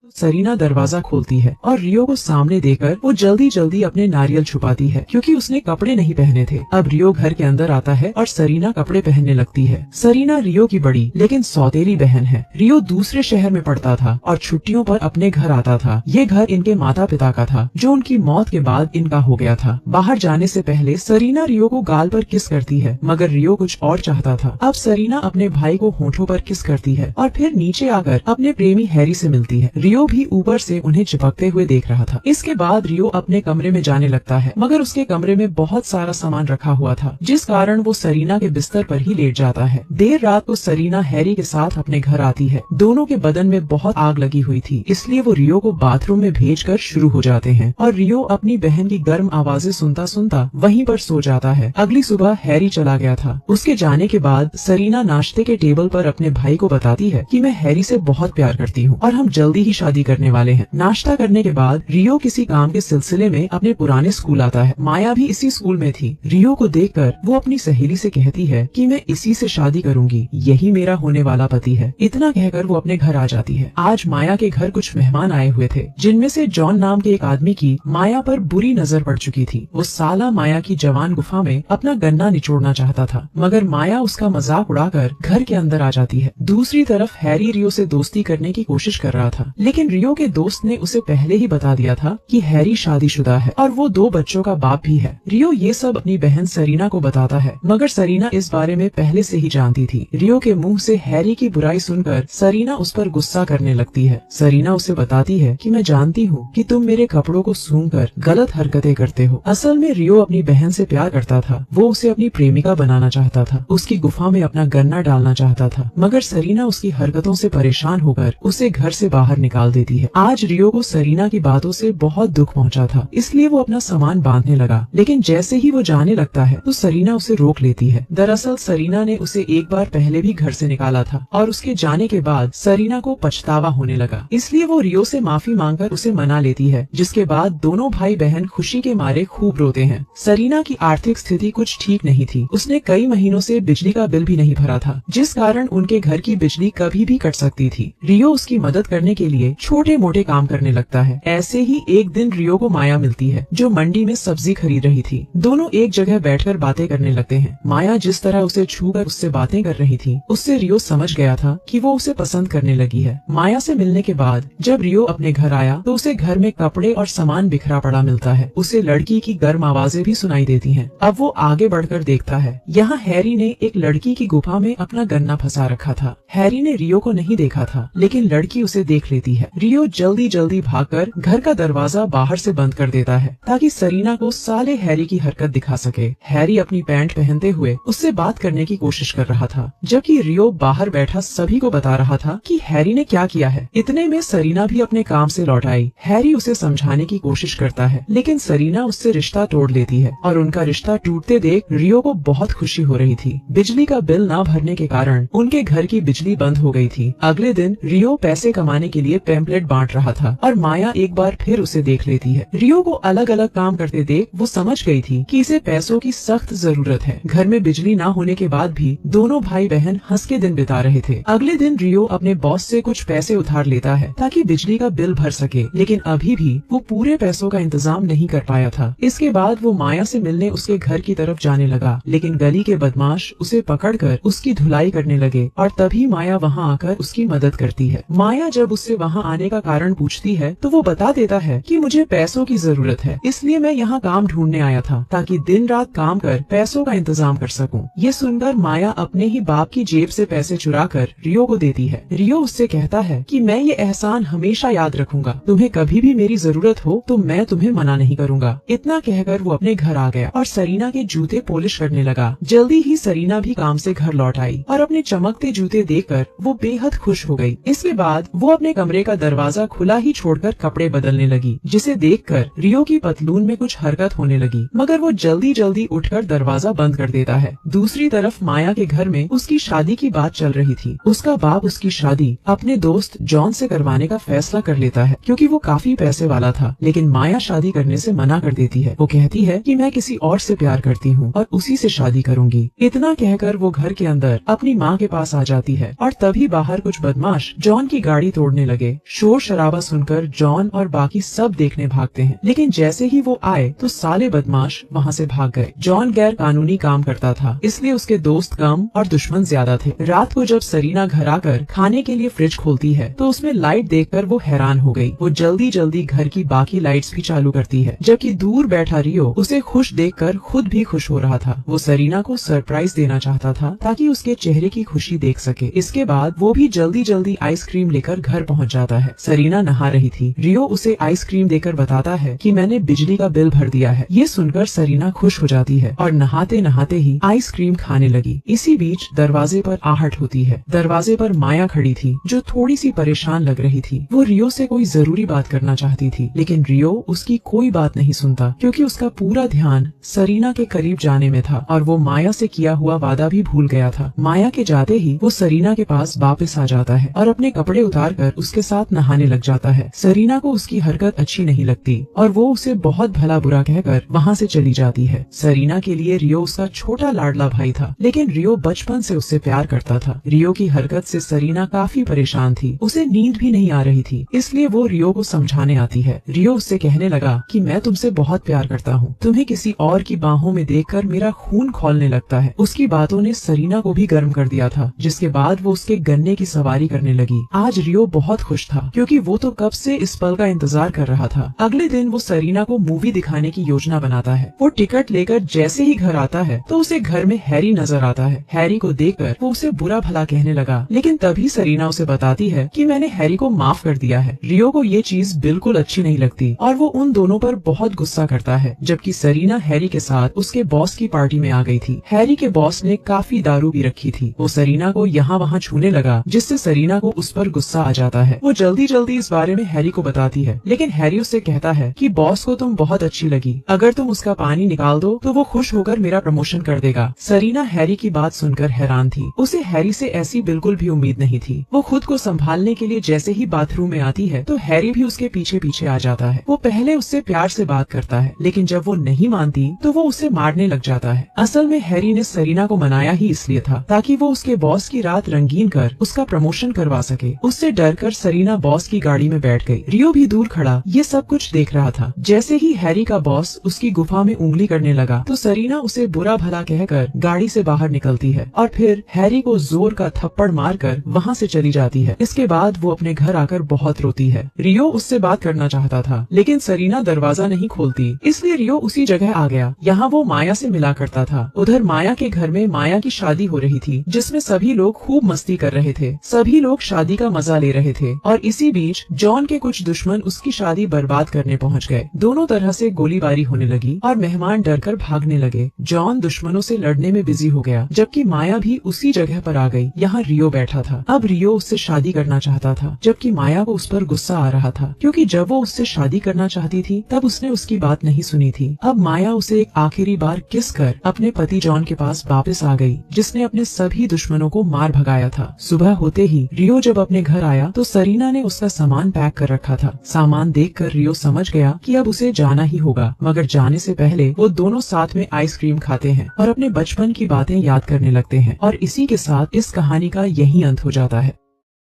Serena दरवाजा खोलती है और रियो को सामने देखकर वो जल्दी जल्दी अपने नारियल छुपाती है क्योंकि उसने कपड़े नहीं पहने थे। अब रियो घर के अंदर आता है और सरीना कपड़े पहनने लगती है। सरीना रियो की बड़ी लेकिन सौतेली बहन है। रियो दूसरे शहर में पढ़ता था और छुट्टियों पर अपने घर आता था। ये घर इनके माता पिता का था जो उनकी मौत के बाद इनका हो गया था। बाहर जाने से पहले सरीना रियो को गाल पर किस करती है मगर रियो कुछ और चाहता था। अब सरीना अपने भाई को होठों पर किस करती है और फिर नीचे आकर अपने प्रेमी हैरी से मिलती है। रियो भी ऊपर से उन्हें चिपकते हुए देख रहा था। इसके बाद रियो अपने कमरे में जाने लगता है मगर उसके कमरे में बहुत सारा सामान रखा हुआ था जिस कारण वो सरीना के बिस्तर पर ही लेट जाता है। देर रात को सरीना हैरी के साथ अपने घर आती है। दोनों के बदन में बहुत आग लगी हुई थी इसलिए वो रियो को बाथरूम में भेजकर शुरू हो जाते हैं और रियो अपनी बहन की गर्म आवाजें सुनता सुनता वहीं पर सो जाता है। अगली सुबह हैरी चला गया था। उसके जाने के बाद सरीना नाश्ते के टेबल पर अपने भाई को बताती है कि मैं हैरी से बहुत प्यार करती हूँ और हम जल्दी ही शादी करने वाले हैं। नाश्ता करने के बाद रियो किसी काम के सिलसिले में अपने पुराने स्कूल आता है। माया भी इसी स्कूल में थी। रियो को देखकर वो अपनी सहेली से कहती है कि मैं इसी से शादी करूंगी, यही मेरा होने वाला पति है। इतना कहकर वो अपने घर आ जाती है। आज माया के घर कुछ मेहमान आए हुए थे जिनमें से जॉन नाम के एक आदमी की माया पर बुरी नजर पड़ चुकी थी। वो साला माया की जवान गुफा में अपना गन्ना निचोड़ना चाहता था मगर माया उसका मजाक उड़ाकर घर के अंदर आ जाती है। दूसरी तरफ हैरी रियो से दोस्ती करने की कोशिश कर रहा था लेकिन रियो के दोस्त ने उसे पहले ही बता दिया था कि हैरी शादीशुदा है और वो 2 बच्चों का बाप भी है। रियो ये सब अपनी बहन सरीना को बताता है मगर सरीना इस बारे में पहले से ही जानती थी। रियो के मुंह से हैरी की बुराई सुनकर सरीना उस पर गुस्सा करने लगती है। सरीना उसे बताती है कि मैं जानती हूँ कि तुम मेरे कपड़ों को सूंघकर गलत हरकतें करते हो। असल में रियो अपनी बहन से प्यार करता था। वो उसे अपनी प्रेमिका बनाना चाहता था, उसकी गुफा में अपना गन्ना डालना चाहता था मगर सरीना उसकी हरकतों से परेशान होकर उसे घर से बाहर निकाल देती है। आज रियो को सरीना की बातों से बहुत दुख पहुंचा था इसलिए वो अपना सामान बांधने लगा लेकिन जैसे ही वो जाने लगता है तो सरीना उसे रोक लेती है। दरअसल सरीना ने उसे एक बार पहले भी घर से निकाला था और उसके जाने के बाद सरीना को पछतावा होने लगा इसलिए वो रियो से माफी मांगकर उसे मना लेती है जिसके बाद दोनों भाई बहन खुशी के मारे खूब रोते हैं। सरीना की आर्थिक स्थिति कुछ ठीक नहीं थी। उसने कई महीनों से बिजली का बिल भी नहीं भरा था जिस कारण उनके घर की बिजली कभी भी कट सकती थी। रियो उसकी मदद करने के लिए छोटे मोटे काम करने लगता है। ऐसे ही एक दिन रियो को माया मिलती है जो मंडी में सब्जी खरीद रही थी। दोनों एक जगह बैठकर बातें करने लगते हैं। माया जिस तरह उसे छूकर उससे बातें कर रही थी उससे रियो समझ गया था कि वो उसे पसंद करने लगी है। माया से मिलने के बाद जब रियो अपने घर आया तो उसे घर में कपड़े और सामान बिखरा पड़ा मिलता है। उसे लड़की की गर्म आवाजें भी सुनाई देती हैं। अब वो आगे बढ़कर देखता है यहाँ हैरी ने एक लड़की की गुफा में अपना गन्ना फंसा रखा था। हैरी ने रियो को नहीं देखा था लेकिन लड़की उसे देख लेती है। रियो जल्दी जल्दी भागकर घर का दरवाजा बाहर से बंद कर देता है ताकि सरीना को साले हैरी की हरकत दिखा सके। हैरी अपनी पैंट पहनते हुए उससे बात करने की कोशिश कर रहा था जबकि रियो बाहर बैठा सभी को बता रहा था कि हैरी ने क्या किया है। इतने में सरीना भी अपने काम से लौट आई। हैरी उसे समझाने की कोशिश करता है लेकिन सरीना उससे रिश्ता तोड़ लेती है और उनका रिश्ता टूटते देख रियो को बहुत खुशी हो रही थी। बिजली का बिल न भरने के कारण उनके घर की बिजली बंद हो गई थी। अगले दिन रियो पैसे कमाने के लिए पैम्पलेट बांट रहा था और माया एक बार फिर उसे देख लेती है। रियो को अलग अलग काम करते देख वो समझ गई थी कि इसे पैसों की सख्त जरूरत है। घर में बिजली न होने के बाद भी दोनों भाई बहन हंस के दिन बिता रहे थे। अगले दिन रियो अपने बॉस से कुछ पैसे उधार लेता है ताकि बिजली का बिल भर सके लेकिन अभी भी वो पूरे पैसों का इंतजाम नहीं कर पाया था। इसके बाद वो माया से मिलने उसके घर की तरफ जाने लगा लेकिन गली के बदमाश उसे पकड़कर उसकी धुलाई करने लगे और तभी माया वहाँ आकर उसकी मदद करती है। माया जब उससे वहाँ आने का कारण पूछती है तो वो बता देता है कि मुझे पैसों की जरूरत है इसलिए मैं यहाँ काम ढूंढने आया था ताकि दिन रात काम कर पैसों का इंतजाम कर सकूं। ये सुनकर माया अपने ही बाप की जेब से पैसे चुरा कर रियो को देती है। रियो उससे कहता है कि मैं ये एहसान हमेशा याद रखूंगा, तुम्हें कभी भी मेरी जरूरत हो तो मैं तुम्हें मना नहीं करूंगा। इतना कहकर वो अपने घर आ गया और सरीना के जूते पॉलिश करने लगा। जल्दी ही सरीना भी काम से घर लौट आई और अपने चमकते जूते देखकर वो बेहद खुश हो गई। इसके बाद वो अपने कमरे का दरवाजा खुला ही छोड़कर कपड़े बदलने लगी जिसे देखकर रियो की पतलून में कुछ हरकत होने लगी मगर वो जल्दी जल्दी उठकर दरवाजा बंद कर देता है। दूसरी तरफ माया के घर में उसकी शादी की बात चल रही थी। उसका बाप उसकी शादी अपने दोस्त जॉन से करवाने का फैसला कर लेता है क्योंकि वो काफी पैसे वाला था लेकिन माया शादी करने से मना कर देती है। वो कहती है कि मैं किसी और से प्यार करती हूँ और उसी से शादी करूंगी। इतना कहकर वो घर के अंदर अपनी माँ के पास आ जाती है और तभी बाहर कुछ बदमाश जॉन की गाड़ी तोड़ने लगे शोर शराबा सुनकर जॉन और बाकी सब देखने भागते हैं, लेकिन जैसे ही वो आए तो साले बदमाश वहाँ से भाग गए। जॉन गैर कानूनी काम करता था, इसलिए उसके दोस्त कम और दुश्मन ज्यादा थे। रात को जब सरीना घर आकर खाने के लिए फ्रिज खोलती है तो उसमें लाइट देखकर वो हैरान हो गई। वो जल्दी जल्दी घर की बाकी लाइट्स भी चालू करती है, जबकि दूर बैठा रियो उसे खुश देखकर खुद भी खुश हो रहा था। वो सरीना को सरप्राइज देना चाहता था ताकि उसके चेहरे की खुशी देख सके। इसके बाद वो भी जल्दी जल्दी आइसक्रीम लेकर घर पहुंच जाता है। सरीना नहा रही थी। रियो उसे आइसक्रीम देकर बताता है कि मैंने बिजली का बिल भर दिया है। ये सुनकर सरीना खुश हो जाती है और नहाते नहाते ही आइसक्रीम खाने लगी। इसी बीच दरवाजे पर आहट होती है। दरवाजे पर माया खड़ी थी, जो थोड़ी सी परेशान लग रही थी। वो रियो से कोई जरूरी बात करना चाहती थी, लेकिन रियो उसकी कोई बात नहीं सुनता, क्योंकि उसका पूरा ध्यान सरीना के करीब जाने में था और वो माया से किया हुआ वादा भी भूल गया था। माया के जाते ही वो सरीना के पास वापस आ जाता है और अपने कपड़े उतारकर उसके साथ नहाने लग जाता है। सरीना को उसकी हरकत अच्छी नहीं लगती और वो उसे बहुत भला बुरा कहकर वहाँ से चली जाती है। सरीना के लिए रियो उसका छोटा लाडला भाई था, लेकिन रियो बचपन से उससे प्यार करता था। रियो की हरकत से सरीना काफी परेशान थी। उसे नींद भी नहीं आ रही थी, इसलिए वो रियो को समझाने आती है। रियो उससे कहने लगा कि मैं तुमसे बहुत प्यार करता हूँ। तुम्हें किसी और की बाहों में देखकर मेरा खून खौलने लगता है। उसकी बातों ने सरीना को भी गर्म कर दिया था, जिसके बाद वो उसके गन्ने की सवारी करने लगी। आज रियो बहुत खुश था, क्योंकि वो तो कब से इस पल का इंतजार कर रहा था। अगले दिन वो सरीना को मूवी दिखाने की योजना बनाता है। वो टिकट लेकर जैसे ही घर आता है तो उसे घर में हैरी नजर आता है। हैरी को देखकर वो उसे बुरा भला कहने लगा, लेकिन तभी सरीना उसे बताती है कि मैंने हैरी को माफ कर दिया है। रियो को ये चीज बिल्कुल अच्छी नहीं लगती और वो उन दोनों पर बहुत गुस्सा करता है। जबकि सरीना हैरी के साथ उसके बॉस की पार्टी में आ गई थी। हैरी के बॉस ने काफी दारू भी रखी थी। वो सरीना को यहाँ वहाँ छूने लगा, जिससे सरीना को उस पर गुस्सा आ जाता है। वो जल्दी जल्दी इस बारे में हैरी को बताती है, लेकिन हैरी उससे कहता है कि बॉस को तुम बहुत अच्छी लगी, अगर तुम उसका पानी निकाल दो तो वो खुश होकर मेरा प्रमोशन कर देगा। सरीना हैरी की बात सुनकर हैरान थी। उसे हैरी से ऐसी बिल्कुल भी उम्मीद नहीं थी। वो खुद को संभालने के लिए जैसे ही बाथरूम में आती है तो हैरी भी उसके पीछे पीछे आ जाता है। वो पहले उससे प्यार से बात करता है, लेकिन जब वो नहीं मानती तो वो उसे मारने लग जाता है। असल में हैरी ने सरीना को मनाया ही इसलिए था ताकि वो उसके बॉस की रात रंगीन कर उसका प्रमोशन करवा सके। उससे डरकर सरीना बॉस की गाड़ी में बैठ गई। रियो भी दूर खड़ा ये सब कुछ देख रहा था। जैसे ही हैरी का बॉस उसकी गुफा में उंगली करने लगा तो सरीना उसे बुरा भला कहकर गाड़ी से बाहर निकलती है और फिर हैरी को जोर का थप्पड़ मारकर वहाँ से चली जाती है। इसके बाद वो अपने घर आकर बहुत रोती है। रियो उससे बात करना चाहता था, लेकिन सरीना दरवाजा नहीं खोलती, इसलिए रियो उसी जगह आ गया। यहाँ वो माया से मिला करता था। उधर माया के घर में माया की शादी हो रही थी, जिसमें सभी लोग खूब मस्ती कर रहे थे। सभी लोग शादी का मजा ले रहे थे और इसी बीच जॉन के कुछ दुश्मन उसकी शादी बर्बाद करने पहुँच गए। दोनों तरह से गोलीबारी होने लगी और मेहमान डरकर भागने लगे। जॉन दुश्मनों से लड़ने में बिजी हो गया, जबकि माया भी उसी जगह पर आ गई। यहाँ रियो बैठा था। अब रियो उससे शादी करना चाहता था, जबकि माया को उस पर गुस्सा आ रहा था, क्योंकि जब वो उससे शादी करना चाहती थी तब उसने उसकी बात नहीं सुनी थी। अब माया उसे एक आखिरी बार किस कर अपने पति जॉन के पास वापस आ गई, जिसने अपने सभी दुश्मनों को मार भगाया था। सुबह होते ही रियो जब अपने घर आया तो सरीना ने उसका सामान पैक कर रखा था। सामान देखकर रियो समझ गया कि अब उसे जाना ही होगा, मगर जाने से पहले वो दोनों साथ में आइसक्रीम खाते हैं और अपने बचपन की बातें याद करने लगते हैं। और इसी के साथ इस कहानी का यही अंत हो जाता है।